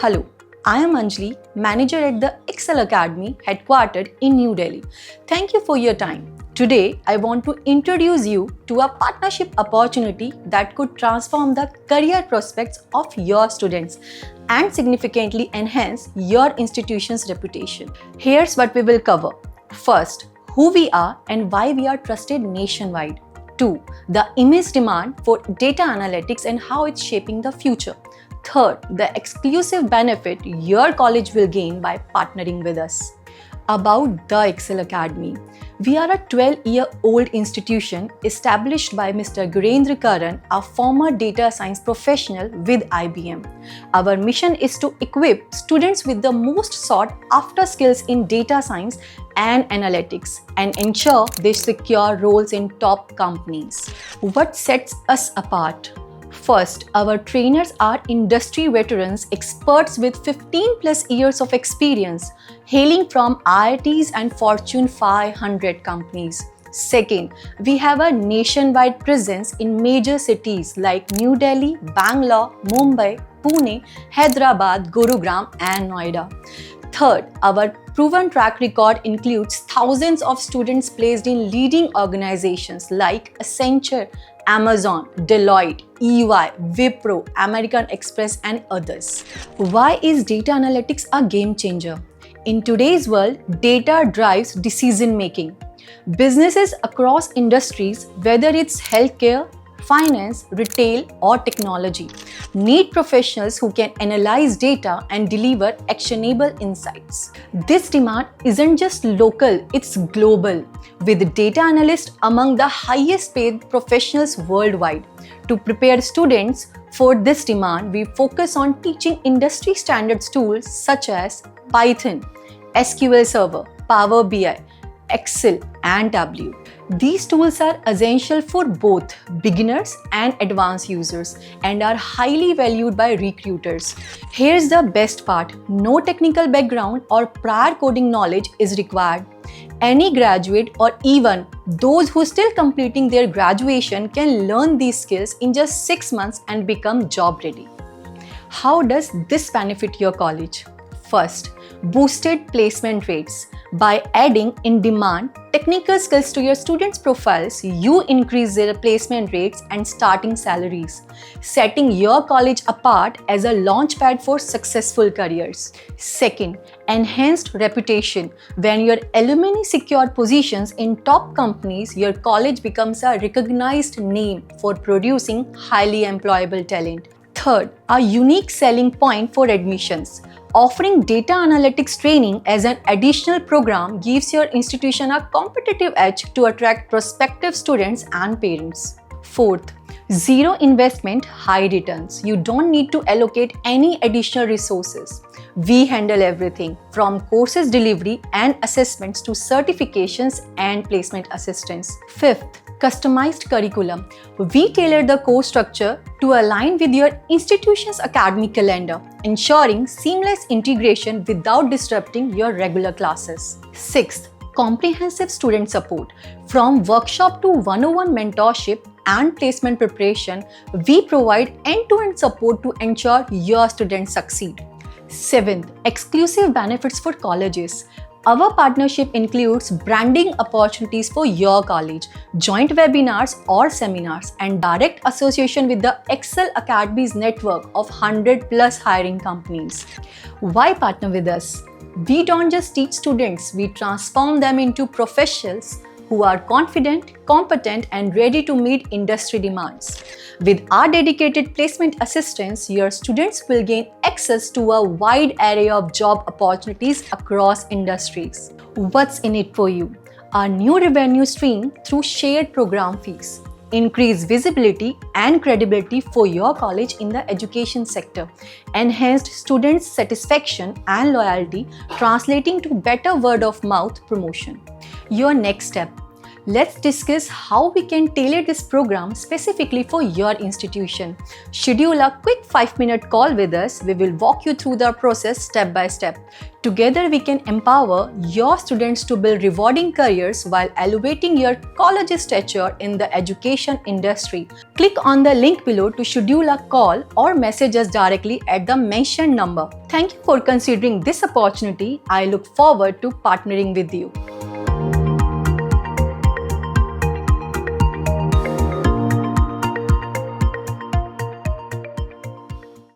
Hello, I am Anjali, manager at the Excel Academy headquartered in New Delhi. Thank you for your time. Today, I want to introduce you to a partnership opportunity that could transform the career prospects of your students and significantly enhance your institution's reputation. Here's what we will cover. First, who we are and why we are trusted nationwide. 2. The immense demand for data analytics and how it's shaping the future. Third, the exclusive benefit your college will gain by partnering with us. About the Excel Academy. We are a 12-year-old institution established by Mr. Gurendra Karan, a former data science professional with IBM. Our mission is to equip students with the most sought-after skills in data science and analytics and ensure they secure roles in top companies. What sets us apart? First, our trainers are industry veterans, experts with 15 plus years of experience, hailing from IITs and Fortune 500 companies. Second, we have a nationwide presence in major cities like New Delhi, Bangalore, Mumbai, Pune, Hyderabad, Gurugram, and Noida. Third, our proven track record includes thousands of students placed in leading organizations like Accenture, Amazon, Deloitte, EY, Wipro, American Express, and others. Why is data analytics a game changer? In today's world, data drives decision making. Businesses across industries, whether it's healthcare, finance, retail, or technology, need professionals who can analyze data and deliver actionable insights. This demand isn't just local, it's global, with data analysts among the highest paid professionals worldwide. To prepare students for this demand, we focus on teaching industry standards tools such as Python, SQL Server, Power BI, Excel, and Tableau. These tools are essential for both beginners and advanced users and are highly valued by recruiters. Here's the best part: no technical background or prior coding knowledge is required. Any graduate or even those who are still completing their graduation can learn these skills in just 6 months and become job ready. How does this benefit your college? First, boosted placement rates. By adding in-demand technical skills to your students' profiles, you increase their placement rates and starting salaries, setting your college apart as a launchpad for successful careers. Second, enhanced reputation. When your alumni secure positions in top companies, your college becomes a recognized name for producing highly employable talent. Third, a unique selling point for admissions. Offering data analytics training as an additional program gives your institution a competitive edge to attract prospective students and parents. Fourth, zero investment, high returns. You don't need to allocate any additional resources. We handle everything from courses delivery and assessments to certifications and placement assistance. Fifth, customized curriculum. We tailor the course structure to align with your institution's academic calendar, ensuring seamless integration without disrupting your regular classes. Sixth, comprehensive student support. From workshop to one-on-one mentorship and placement preparation, we provide end-to-end support to ensure your students succeed. Seventh, exclusive benefits for colleges. Our partnership includes branding opportunities for your college, joint webinars or seminars, and direct association with the Excel Academy's network of 100 plus hiring companies. Why partner with us? We don't just teach students, we transform them into professionals who are confident, competent, and ready to meet industry demands. With our dedicated placement assistance, your students will gain access to a wide array of job opportunities across industries. What's in it for you? A new revenue stream through shared program fees. Increased visibility and credibility for your college in the education sector. Enhanced student satisfaction and loyalty, translating to better word of mouth promotion. Your next step. Let's discuss how we can tailor this program specifically for your institution. Schedule a quick 5-minute call with us. We will walk you through the process step by step. Together, we can empower your students to build rewarding careers while elevating your college stature in the education industry. Click on the link below to schedule a call or message us directly at the mentioned number. Thank you for considering this opportunity. I look forward to partnering with you.